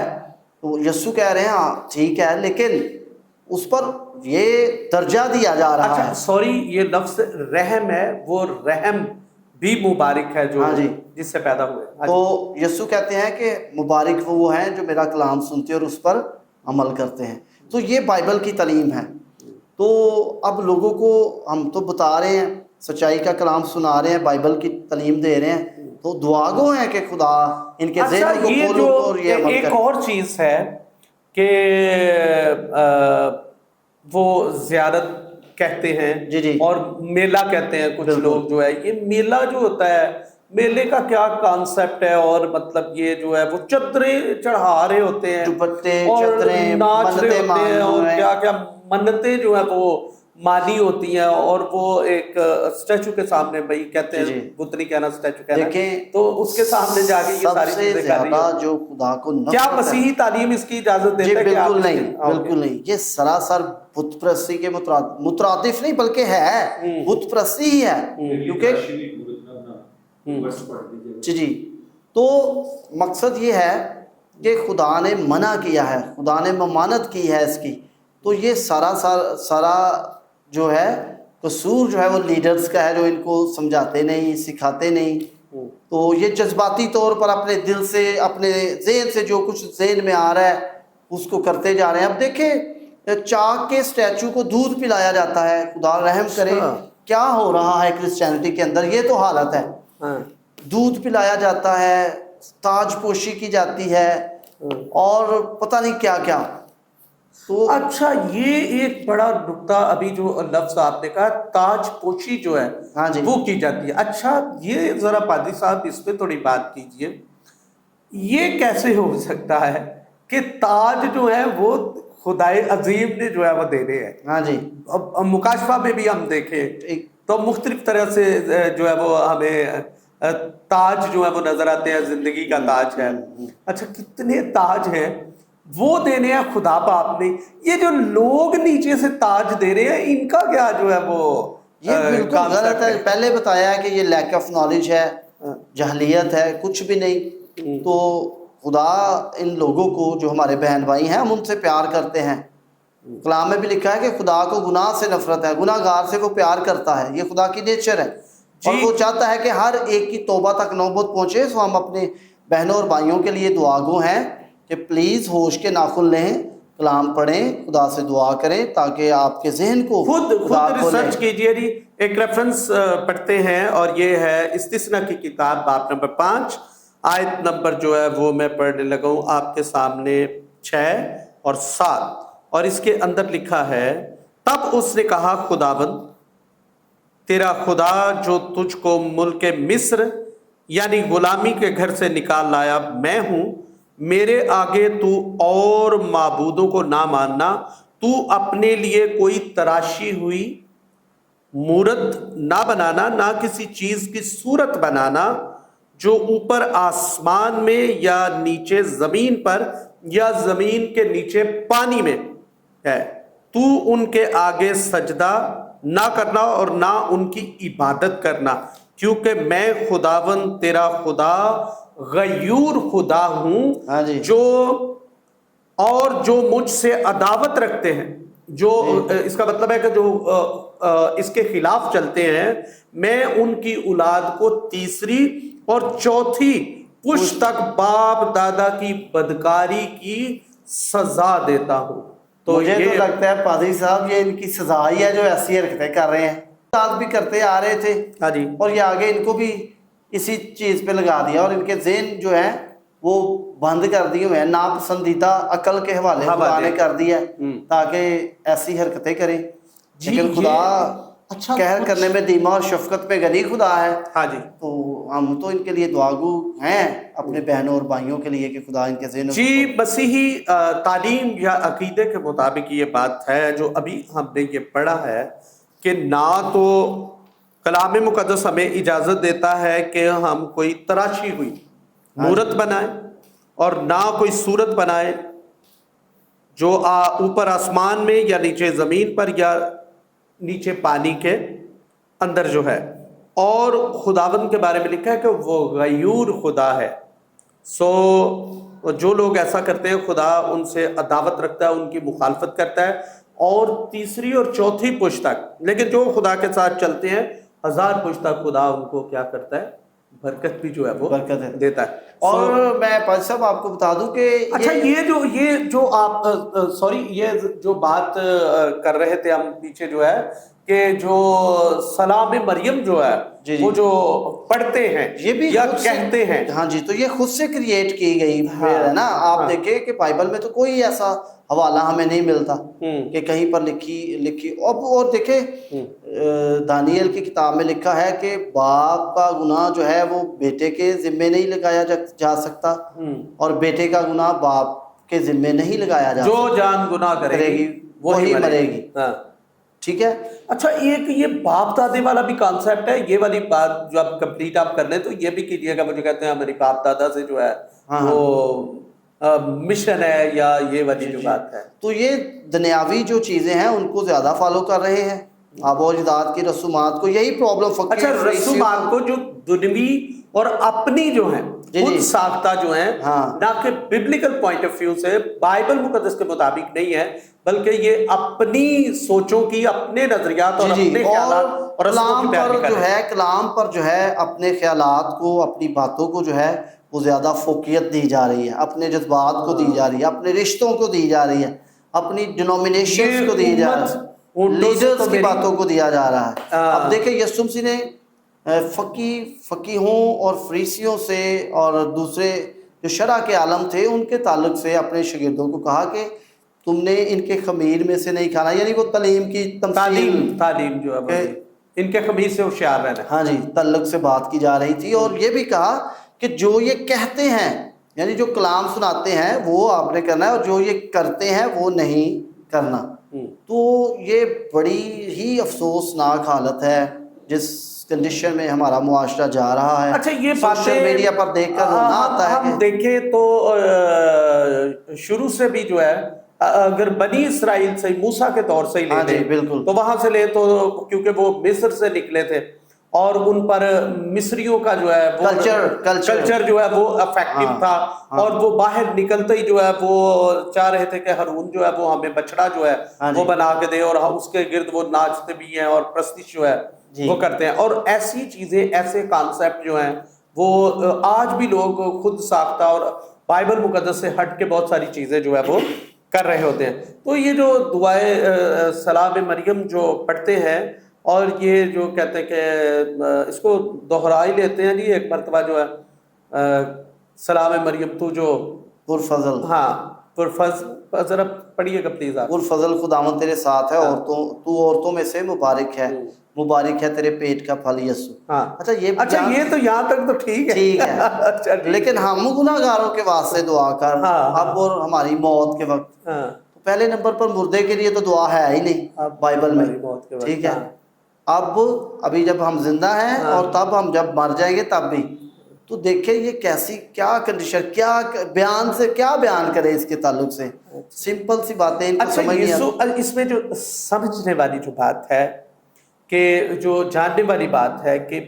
تو یسوع کہہ رہے ہیں ہاں ٹھیک ہے, لیکن اس پر یہ درجہ دیا جا رہا ہے. سوری, یہ لفظ رحم ہے, وہ رحم بھی مبارک ہے جو جس سے پیدا ہوئے. تو یسوع کہتے ہیں کہ مبارک وہ ہیں جو میرا کلام سنتے اور اس پر عمل کرتے ہیں. تو یہ بائبل کی تعلیم ہے. تو اب لوگوں کو ہم تو بتا رہے ہیں, سچائی کا کلام سنا رہے ہیں, بائبل کی تعلیم دے رہے ہیں, تو دعا گو ہیں کہ خدا ان کے ذہن کو کھولو اور یہ عمل کرے. ایک اور چیز ہے کہ وہ زیارت کہتے ہیں اور میلہ کہتے ہیں کچھ لوگ جو ہے. یہ میلہ جو ہوتا ہے, میلے کا کیا کانسیپٹ ہے, اور مطلب یہ جو ہے وہ چادریں چڑھا رہے ہوتے ہیں اور ناچ رہے ہوتے ہیں اور کیا کیا منتیں جو ہیں وہ مانی ہوتی ہیں, اور وہ ایک اسٹیچو کے سامنے بھائی کہتے ہیں بت نہیں کہنا اسٹیچو کہنا, تو اس کے سامنے جا کے یہ ساری چیزیں کر رہی ہیں. جو خدا کو کیا مسیحی تعلیم اس کی اجازت دیتا ہے؟ بالکل نہیں, بالکل نہیں. یہ سراسر بت پرستی کے مترادف نہیں بلکہ ہے بت پرستی ہی ہے. کیونکہ جی تو مقصد یہ ہے کہ خدا نے منع کیا ہے, خدا نے ممانت کی ہے اس کی. تو یہ سارا جو ہے قصور جو ہے وہ لیڈرز کا ہے, جو ان کو سمجھاتے نہیں, سکھاتے نہیں. تو یہ جذباتی طور پر اپنے دل سے, اپنے ذہن سے جو کچھ ذہن میں آ رہا ہے اس کو کرتے جا رہے ہیں. اب دیکھیں چاک کے اسٹیچو کو دودھ پلایا جاتا ہے, خدا رحم کرے کیا ہو رہا ہے کرسچینٹی کے اندر. یہ تو حالت ہے, دودھ پلایا جاتا ہے, تاج پوشی کی جاتی ہے اور پتہ نہیں کیا کیا. تو اچھا, یہ ایک بڑا نکتہ ابھی جو لفظ آپ نے کہا تاج پوشی جو ہے وہ کی جاتی ہے. اچھا, یہ ذرا پادری صاحب اس پہ تھوڑی بات کیجئے. یہ کیسے ہو سکتا ہے کہ تاج جو ہے وہ خدائے عظیم نے جو ہے وہ دینے ہیں؟ ہاں جی, اب مکاشفہ میں بھی ہم دیکھیں تو مختلف طرح سے جو ہے وہ ہمیں تاج جو ہے وہ نظر آتے ہیں, زندگی کا تاج ہے. اچھا, کتنے تاج ہیں وہ دینے ہیں خدا باپ نے. یہ جو لوگ نیچے سے تاج دے رہے ہیں ان کا کیا جو ہے وہ یہ بالکل غلط ہے. پہلے بتایا ہے کہ یہ لیک آف نالج ہے, جہلیت ہے, کچھ بھی نہیں. تو خدا ان لوگوں کو جو ہمارے بہن بھائی ہیں ہم ان سے پیار کرتے ہیں. کلام میں بھی لکھا ہے کہ خدا کو گناہ سے نفرت ہے, گناہ گار سے وہ پیار کرتا ہے. یہ خدا کی نیچر ہے اور وہ چاہتا ہے کہ ہر ایک کی توبہ تک نوبت پہنچے. سو ہم اپنے بہنوں اور بھائیوں کے لیے دعا گو ہیں کہ پلیز ہوش کے ناخن لیں, کلام پڑھیں, خدا سے دعا کریں تاکہ آپ کے ذہن کو خود ریسرچ کیجئے. جی, ایک ریفرنس پڑھتے ہیں اور یہ ہے استثنا کی کتاب باب نمبر 5 آیت نمبر جو ہے وہ میں پڑھنے لگا ہوں آپ کے سامنے 6 اور 7, اور اس کے اندر لکھا ہے تب اس نے کہا خداوند تیرا خدا جو تجھ کو ملک مصر یعنی غلامی کے گھر سے نکال لایا میں ہوں, میرے آگے تو اور معبودوں کو نہ ماننا, تو اپنے لیے کوئی تراشی ہوئی مورت نہ بنانا, نہ کسی چیز کی صورت بنانا جو اوپر آسمان میں یا نیچے زمین پر یا زمین کے نیچے پانی میں ہے. تو ان کے آگے سجدہ نہ کرنا اور نہ ان کی عبادت کرنا, کیونکہ میں خداوند تیرا خدا غیور خدا ہوں جو مجھ سے عداوت رکھتے ہیں, جو اس کا مطلب ہے کہ جو اس کے خلاف چلتے ہیں, میں ان کی اولاد کو تیسری اور چوتھی پشت تک باپ دادا کی بدکاری کی سزا دیتا ہوں. تو مجھے تو لگتا ہے پادری صاحب یہ ان کی سزا ہی ہے جو ایسی حرکتیں کر رہے ہیں. ساتھ بھی کرتے آ رہے تھے اور یہ آگے ان کو بھی اسی چیز پہ لگا دیا اور ان کے ذہن جو ہیں وہ بند کر دیے ہوئے ہیں، ناپسندیدہ عقل کے حوالے خدا نے کر دیا ہے تاکہ ایسی حرکتیں کریں۔ لیکن خدا اچھا قہر کرنے میں دھیما اور شفقت پہ غنی خدا ہے۔ ہاں جی، تو ہم تو ان کے لیے دعاگو ہیں اپنے بہنوں اور بھائیوں کے لیے کہ خدا ان کے ذہنوں جی مسیحی تعلیم یا عقیدے کے مطابق یہ بات ہے جو ابھی ہم نے یہ پڑھا ہے کہ نہ تو کلام مقدس ہمیں اجازت دیتا ہے کہ ہم کوئی تراشی ہوئی مورت بنائیں اور نہ کوئی صورت بنائیں جو اوپر آسمان میں یا نیچے زمین پر یا نیچے پانی کے اندر جو ہے، اور خداوند کے بارے میں لکھا ہے کہ وہ غیور خدا ہے۔ سو جو لوگ ایسا کرتے ہیں خدا ان سے عداوت رکھتا ہے، ان کی مخالفت کرتا ہے، اور تیسری اور چوتھی پشت تک، لیکن جو خدا کے ساتھ چلتے ہیں 1000 پشت تک خدا ان کو کیا کرتا ہے، برکت بھی جو ہے وہ برکت دیتا ہے۔ اور میں پاج صاحب آپ کو بتا دوں کہ اچھا یہ جو آپ سوری یہ جو بات کر رہے تھے ہم پیچھے جو ہے کہ جو سلام مریم جو ہے وہ جو پڑھتے ہیں یہ بھی یا کہتے ہیں، ہاں جی، تو یہ خود سے کریٹ کی گئی ہے نا۔ آپ دیکھیں کہ بائبل میں تو کوئی ایسا حوالہ ہمیں نہیں ملتا کہ کہیں پر لکھی اور دیکھیں دانیل کی کتاب میں لکھا ہے کہ باپ کا گناہ جو ہے وہ بیٹے کے ذمے نہیں لگایا جا سکتا اور بیٹے کا گناہ باپ کے ذمے نہیں لگایا جا سکتا۔ جو جان گناہ کرے گی وہی مرے گی، ٹھیک ہے۔ اچھا ایک یہ باپ دادے والا بھی کانسیپٹ ہے، یہ والی بات جو آپ کمپلیٹ آپ کر لیں تو یہ بھی کیجیے گا۔ مجھے کہتے ہیں ہماری باپ دادا سے جو ہے وہ مشن ہے یا یہ والی جو بات ہے، تو یہ دنیاوی جو چیزیں ہیں ان کو زیادہ فالو کر رہے ہیں، آباء و اجداد کی رسومات کو، یہی پرابلم اچھا رسومات کو جو دنوی اور اپنی جو ہیں خود ساختہ جو ہیں، نہ کہ ببلیکل پوائنٹ آف ویو سے بائبل مقدس کے مطابق نہیں ہے، بلکہ یہ اپنی سوچوں کی، اپنے نظریات اور اپنے خیالات اور کلام پر جو ہے، کلام پر جو ہے اپنے خیالات کو، اپنی باتوں کو جو ہے وہ زیادہ فوقیت دی جا رہی ہے، اپنے جذبات کو دی جا رہی ہے، اپنے رشتوں کو دی جا رہی ہے، اپنی ڈینومینیشنز کو دی جا رہی ہے، لیڈرز کی باتوں کو دیا جا رہا ہے۔ اب دیکھیں یسوع مسیح نے فقیہوں اور فریسیوں سے اور دوسرے جو شرع کے عالم تھے ان کے تعلق سے اپنے شاگردوں کو کہا کہ تم نے ان کے خمیر میں سے نہیں کھانا، یعنی وہ تعلیم کی تعلیم جو ہے ان کے خمیر سے ہوشیار رہنا، ہاں جی، تعلق سے بات کی جا رہی تھی۔ اور یہ بھی کہا کہ جو یہ کہتے ہیں، یعنی جو کلام سناتے ہیں وہ آپ نے کرنا ہے، اور جو یہ کرتے ہیں وہ نہیں کرنا۔ تو یہ بڑی ہی افسوسناک حالت ہے جس کنڈیشن میں ہمارا معاشرہ جا رہا ہے۔ اچھا یہ سوشل میڈیا پر دیکھ کر رونا آتا ہے۔ ہم دیکھیں تو شروع سے بھی جو ہے اگر بنی اسرائیل سے موسیٰ کے دور سے ہی لے لیں تو وہاں سے لے تو کیونکہ وہ مصر سے نکلے تھے اور ان پر مصریوں کا جو ہے کلچر جو ہے وہ افیکٹو تھا، اور وہ باہر نکلتے ہی جو ہے وہ چاہ رہے تھے کہ ہارون جو ہے وہ ہمیں بچڑا جو ہے وہ بنا کے دے، اور اس کے گرد وہ ناچتے بھی ہیں اور پرستش جو ہے وہ کرتے ہیں۔ اور ایسی چیزیں، ایسے کانسیپٹ جو ہیں وہ آج بھی لوگ خود ساختہ اور بائبل مقدس سے ہٹ کے بہت ساری چیزیں جو ہے وہ کر رہے ہوتے ہیں۔ تو یہ جو دعائے سلام مریم جو پڑھتے ہیں اور یہ جو کہتے ہیں کہ اس کو دہرا ہی لیتے ہیں جی ایک مرتبہ جو ہے سلام مریم تو جو پرفضل، ہاں پرفضل، ذرا پڑھیے گا پلیز آپ۔ پرفضل خداوند تیرے ساتھ ہے، تو عورتوں میں سے مبارک ہے، مبارک ہے تیرے پیٹ کا پھل یسوع۔ اچھا یہ تو یہاں تک تو ٹھیک ہے، لیکن ہم گناہ گاروں کے واسطے دعا کر اب اور ہماری موت کے وقت، پہلے نمبر پر مردے کے لیے تو دعا ہے ہی نہیں بائبل میں، ٹھیک ہے۔ ابھی جب ہم زندہ ہیں اور تب ہم جب مر جائیں گے تب بھی، تو دیکھیں یہ کیسی کیا کنڈیشن، کیا بیان کرے اس کے تعلق سے، سمپل سی باتیں ان کو سمجھ نہیں آتی۔ اس میں جو سمجھنے والی جو بات ہے کہ جو جاننے والی بات ہے کہ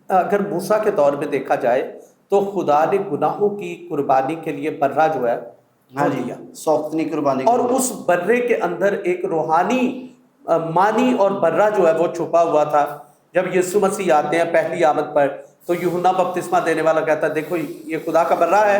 اگر موسیٰ کے دور میں دیکھا جائے تو خدا نے گناہوں کی قربانی کے لیے برہ جو ہے دیا، سوختنی قربانی، اور اس برے کے اندر ایک روحانی مانی اور برہ جو ہے وہ چھپا ہوا تھا۔ جب یسوع مسیح آتے ہیں پہلی آمد پر تو یوحنا بپتسمہ دینے والا کہتا ہے دیکھو یہ خدا کا برہ ہے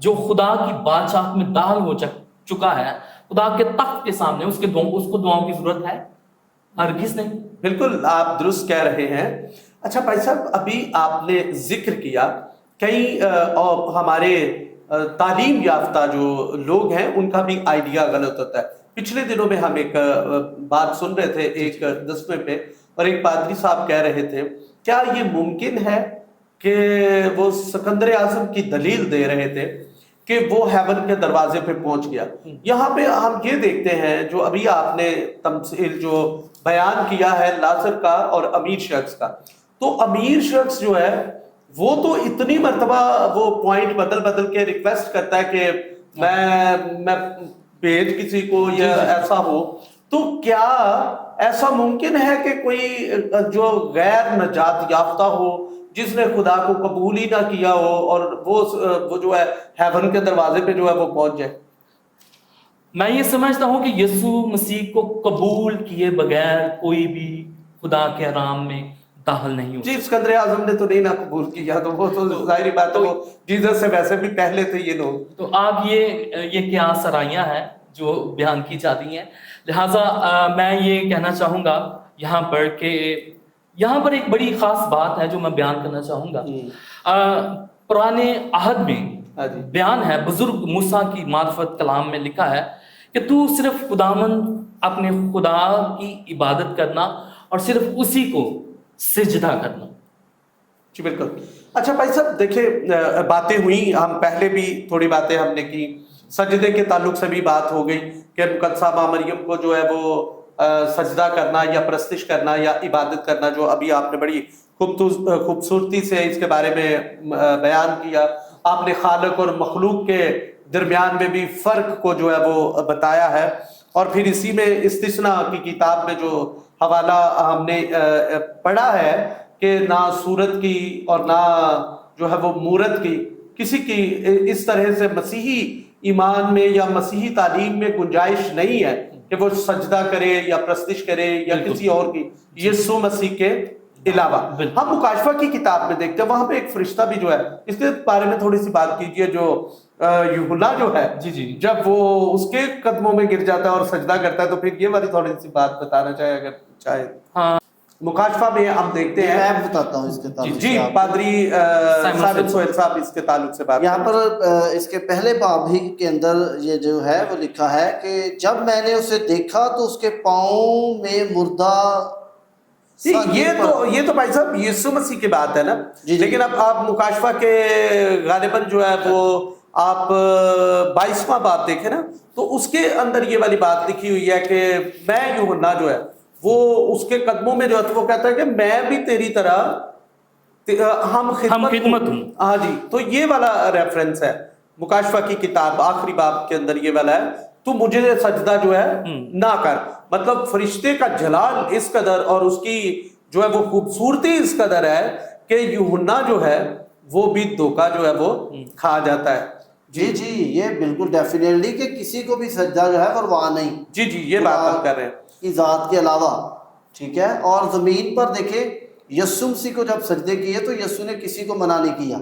جو خدا کی بادشاہت میں داخل ہو چکا ہے، خدا کے تخت کے سامنے اس کو دعاؤں کی ضرورت ہے؟ ہرگز نہیں۔ بالکل آپ درست کہہ رہے ہیں۔ اچھا بھائی صاحب، ابھی آپ نے ذکر کیا کئی ہمارے تعلیم یافتہ جو لوگ ہیں ان کا بھی آئیڈیا غلط ہوتا ہے۔ پچھلے دنوں میں ہم ایک بات سن رہے تھے ایک دسویں پہ، اور ایک پادری صاحب کہہ رہے تھے کیا یہ ممکن ہے کہ وہ سکندر اعظم کی دلیل دے رہے تھے کہ وہ ہیون کے دروازے پہ پہنچ گیا۔ یہاں پہ ہم یہ دیکھتے ہیں جو ابھی آپ نے تمثیل جو بیان کیا ہے لازر کا اور امیر شخص کا، تو امیر شخص جو ہے وہ تو اتنی مرتبہ وہ پوائنٹ بدل کے ریکویسٹ کرتا ہے کہ میں بھیج کسی کو یا ایسا ہو، تو کیا ایسا ممکن ہے کہ کوئی جو غیر نجات یافتہ ہو جس نے خدا کو قبول ہی نہ کیا ہو اور وہ جو ہے ہیون کے دروازے پہ جو ہے وہ پہنچ جائے؟ میں یہ سمجھتا ہوں کہ یسوع مسیح کو قبول کیے بغیر کوئی بھی خدا کے حرام میں داخل نہیں ہو۔ جی سکندر اعظم نے تو نہیں نہ قبول کیا، تو وہ تو ظاہری بات ہے، وہ جیزس سے ویسے بھی پہلے تھے یہ لوگ۔ تو آپ یہ کیا سرائیاں ہیں جو بیان کی جاتی ہیں؟ لہٰذا میں یہ کہنا چاہوں گا یہاں پر کہ یہاں پر ایک بڑی خاص بات ہے جو میں بیان کرنا چاہوں گا۔ پرانے عہد میں بیان ہے، بزرگ موسیٰ کی معرفت کلام میں لکھا ہے کہ تو صرف خداوند اپنے خدا کی عبادت کرنا اور صرف اسی کو سجدہ کرنا۔ جی بالکل۔ اچھا بھائی صاحب دیکھیں، باتیں ہوئی، ہم پہلے بھی تھوڑی باتیں ہم نے کی، سجدے کے تعلق سے بھی بات ہو گئی کہ مقدسہ ماں مریم کو جو ہے وہ سجدہ کرنا یا پرستش کرنا یا عبادت کرنا، جو ابھی آپ نے بڑی خوبصورتی سے اس کے بارے میں بیان کیا۔ آپ نے خالق اور مخلوق کے درمیان میں بھی فرق کو جو ہے وہ بتایا ہے، اور پھر اسی میں استثناء کی کتاب میں جو حوالہ ہم نے پڑھا ہے کہ نہ صورت کی اور نہ جو ہے وہ مورت کی، کسی کی اس طرح سے مسیحی ایمان میں یا مسیحی تعلیم میں گنجائش نہیں ہے کہ وہ سجدہ کرے یا پرستش کرے یا کسی اور کی یسوع مسیح کے علاوہ۔ ہم مکاشفہ کی کتاب میں دیکھتے ہیں، وہاں پہ ایک فرشتہ بھی جو ہے، اس کے بارے میں تھوڑی سی بات کیجئے، جو یوحنا جو ہے جب وہ اس کے قدموں میں گر جاتا ہے اور سجدہ کرتا ہے، تو پھر یہ والی تھوڑی سی بات بتانا چاہے اگر چاہے۔ مکاشفہ میں ہم دیکھتے ہیں، میں بتاتا ہوں اس کے تعلق جی پادری سائمن سہیل صاحب اس کے تعلق سے بات۔ یہاں پر اس کے پہلے باب ہی کے اندر یہ جو ہے وہ لکھا ہے کہ جب میں نے اسے دیکھا تو اس کے پاؤں میں مردہ، یہ تو بھائی صاحب یسوع مسیح کی بات ہے نا، لیکن اب آپ مکاشفہ کے غالباً جو ہے وہ آپ 22واں باب دیکھیں نا، تو اس کے اندر یہ والی بات لکھی ہوئی ہے کہ میں یوحنا جو ہے وہ اس کے قدموں میں جو ہے وہ کہتا ہے کہ میں بھی تیری طرح ہم خدمت ہوں۔ ہاں جی، تو یہ والا ریفرنس ہے مکاشفہ کی کتاب آخری باب کے اندر، یہ والا ہے، تو مجھے سجدہ جو ہے نہ کر۔ مطلب فرشتے کا جلال اس قدر اور اس کی جو ہے وہ خوبصورتی اس قدر ہے کہ یوحنا جو ہے وہ بھی دھوکہ جو ہے وہ کھا جاتا ہے۔ جی یہ بالکل ڈیفینیٹلی کہ کسی کو بھی سجدہ جو ہے پرواہ نہیں، جی یہ بات ہم کر رہے ہیں کی ذات کے علاوہ، ٹھیک ہے۔ اور زمین پر دیکھیں یسوع مسیح کو جب سجدے کیے تو یسوع نے کسی کو منع نہیں کیا،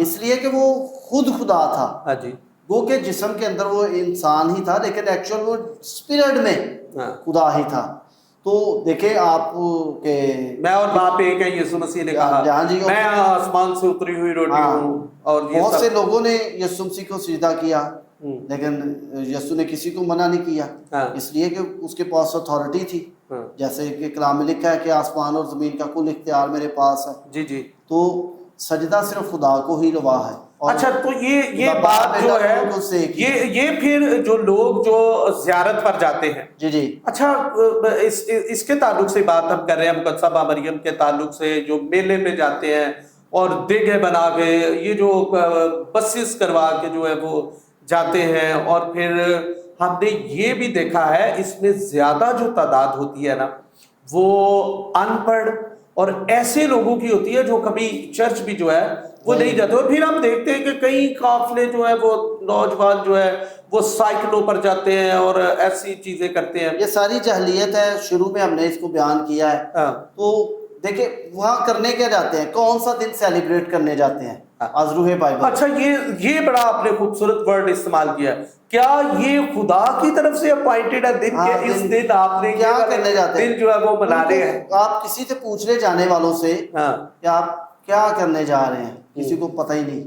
اس لیے کہ وہ خود خدا تھا۔ ہاں جی، وہ کہ جسم کے اندر وہ انسان ہی تھا، لیکن ایکچوئل وہ اسپرٹ میں خدا ہی تھا۔ تو دیکھیں آپ کہ میں اور باپ ایک ہے، یسوع مسیح نے کہا میں آسمان سے اتری ہوئی روٹی ہوں، اور بہت سے لوگوں نے یسوع مسیح کو سجدہ کیا، لیکن یسوع نے کسی کو منع نہیں کیا، اس لیے کہ اس کے پاس اتھارٹی تھی، جیسے کہ کلام میں لکھا ہے کہ آسمان اور زمین کا کل اختیار میرے پاس ہے۔ جی تو سجدہ صرف خدا کو ہی روا ہے۔ اچھا، تو یہ بات جو ہے یہ پھر جو لوگ جو زیارت پر جاتے ہیں، جی اچھا اس کے تعلق سے بات ہم کر رہے ہیں، مقدسہ ماں مریم کے تعلق سے، جو میلے پہ جاتے ہیں اور دیگیں بنا کے، یہ جو بسیز کروا کے جو ہے وہ جاتے ہیں، اور پھر ہم نے یہ بھی دیکھا ہے اس میں زیادہ جو تعداد ہوتی ہے نا وہ ان پڑھ اور ایسے لوگوں کی ہوتی ہے جو کبھی چرچ بھی جو ہے وہ نہیں جاتے۔ اور پھر ہم دیکھتے ہیں کہ کئی قافلے جو ہیں وہ نوجوان جو ہے وہ سائیکلوں پر جاتے ہیں اور ایسی چیزیں کرتے ہیں۔ یہ ساری جہلیت ہے، شروع میں ہم نے اس کو بیان کیا ہے۔ تو دیکھیں وہاں کرنے کیا جاتے ہیں, کون سا دن سیلیبریٹ کرنے جاتے ہیں؟ ازروح بائبل. اچھا یہ بڑا آپ نے خوبصورت ورڈ استعمال کیا, کیا یہ خدا کی طرف سے اپوائنٹڈ ہے دن کے اس دن آپ نے کیا کرنے جاتے ہیں؟ دن جو ہے وہ منانے ہیں؟ آپ کسی سے پوچھ لے جانے والوں سے کہ آپ کیا کرنے جا رہے ہیں, کسی کو پتہ ہی نہیں,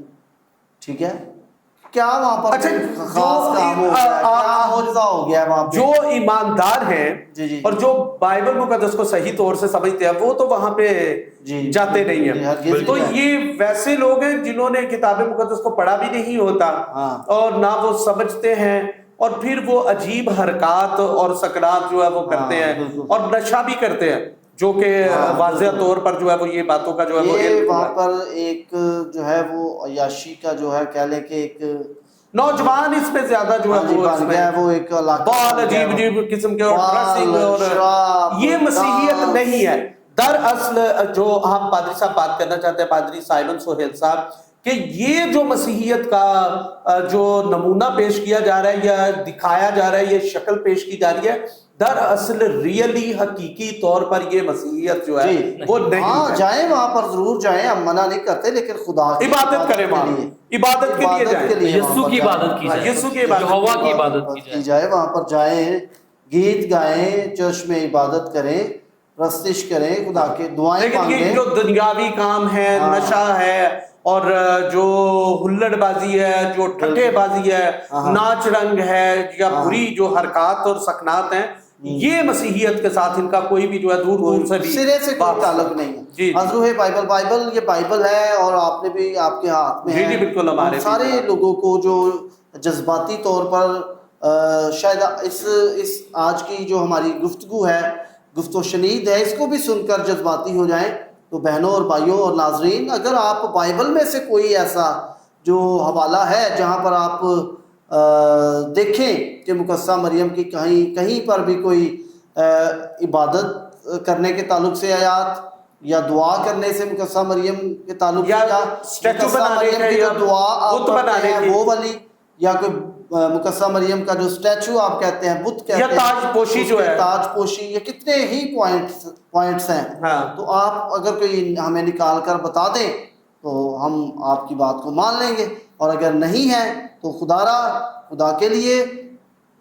ٹھیک ہے, کیا وہاں پر خاص کام ہو گیا, کیا معجزہ ہو گیا وہاں پہ. جو ایماندار ہیں اور جو بائبل مقدس کو صحیح طور سے سمجھتے ہیں وہ تو وہاں پہ جاتے نہیں ہیں. تو یہ ویسے لوگ ہیں جنہوں نے کتاب مقدس کو پڑھا بھی نہیں ہوتا اور نہ وہ سمجھتے ہیں, اور پھر وہ عجیب حرکات اور سکنات جو ہے وہ کرتے ہیں اور نشہ بھی کرتے ہیں, جو کہ واضح طور پر جو ہے وہ یہ باتوں کا جو ہے وہ وہاں پر ایک جو ہے وہ عیاشی کا جو ہے کہہ لیں کہ ایک نوجوان اس پہ زیادہ جو ہے وہ ایک بہت عجیب قسم کے اور یہ مسیحیت نہیں ہے. دراصل جو ہم پادری صاحب بات کرنا چاہتے ہیں, پادری سائمن سہیل صاحب, کہ یہ جو مسیحیت کا جو نمونہ پیش کیا جا رہا ہے یا دکھایا جا رہا ہے, یہ شکل پیش کی جا رہی ہے, دراصل ریئلی حقیقی طور پر یہ مسیحیت جو ہے وہ نہیں ہے. جائیں وہاں پر ضرور جائیں, ہم منع نہیں کرتے, لیکن خدا کی عبادت کریں, وہاں عبادت کے لیے جائیں, یسوع کی عبادت کی جائے, یسوع کی عبادت, یہوہ کی عبادت کی جائے. وہاں پر جائیں, گیت گائیں, چرچ میں عبادت کریں, پرستش کریں, خدا کے دعائیں مانگیں. لیکن یہ جو دنیاوی کام ہے, نشہ ہے اور جو ہلڑ بازی ہے, جو ٹھٹے بازی ہے, ناچ رنگ ہے یا بری جو حرکات اور سکنات ہیں, یہ مسیحیت کے ساتھ ان کا کوئی بھی جو ہے دور دور سے بھی سرے سے کوئی تعلق نہیں ہے. ازروح بائبل یہ بائبل ہے, اور آپ نے بھی آپ کے ہاتھ میں ہے. بالکل ہمارے سارے لوگوں کو جو جذباتی طور پر شاید اس آج کی جو ہماری گفتگو ہے, گفت و شنید ہے, اس کو بھی سن کر جذباتی ہو جائیں. تو بہنوں اور بھائیوں اور ناظرین, اگر آپ بائبل میں سے کوئی ایسا جو حوالہ ہے جہاں پر آپ دیکھیں کہ مقدسہ مریم کی کہیں پر بھی کوئی عبادت کرنے کے تعلق سے آیات یا دعا کرنے سے مقدسہ مریم کے تعلق سے, یا مقدسہ مریم کی جو دعا آپ پڑھتے ہیں وہ والی, یا کوئی مقدسہ مریم کا جو اسٹیچو آپ کہتے ہیں, بت کہتے ہیں, تاج پوشی جو ہے, تاج پوشی, یہ کتنے ہی پوائنٹس ہیں. تو آپ اگر کوئی ہمیں نکال کر بتا دیں تو ہم آپ کی بات کو مان لیں گے, اور اگر نہیں ہے تو خدا کے لیے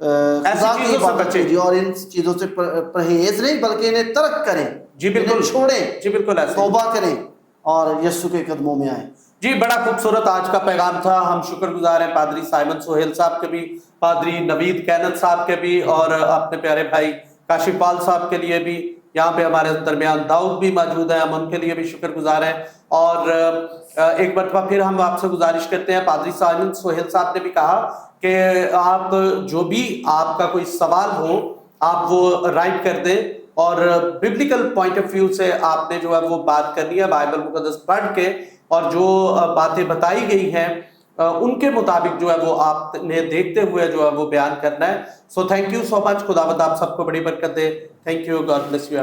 خدا کی عبادت کیجیے, اور ان چیزوں سے پرہیز نہیں بلکہ انہیں ترک کریں, انہیں چھوڑیں, بالکل توبہ کریں اور یسوع کے قدموں میں آئیں. جی بڑا خوبصورت آج کا پیغام تھا. ہم شکر گزار ہیں پادری سائمن سہیل صاحب کے بھی, پادری نوید کینت صاحب کے بھی, اور اپنے پیارے بھائی کاشف پال صاحب کے لیے بھی. یہاں پہ ہمارے درمیان داؤد بھی موجود ہیں, ہم ان کے لیے بھی شکر گزار ہیں. اور ایک مرتبہ پھر ہم آپ سے گزارش کرتے ہیں, پادری سائمن سہیل صاحب نے بھی کہا کہ آپ جو بھی آپ کا کوئی سوال ہو آپ وہ رائٹ کر دیں, اور ببلیکل پوائنٹ آف ویو سے آپ نے جو ہے وہ بات کرنی ہے, بائبل مقدس پڑھ کے, اور جو باتیں بتائی گئی ہیں ان کے مطابق جو ہے وہ آپ نے دیکھتے ہوئے جو ہے وہ بیان کرنا ہے. So thank you so much. خداوند آپ سب کو بڑی برکت دے. Thank you. God bless you.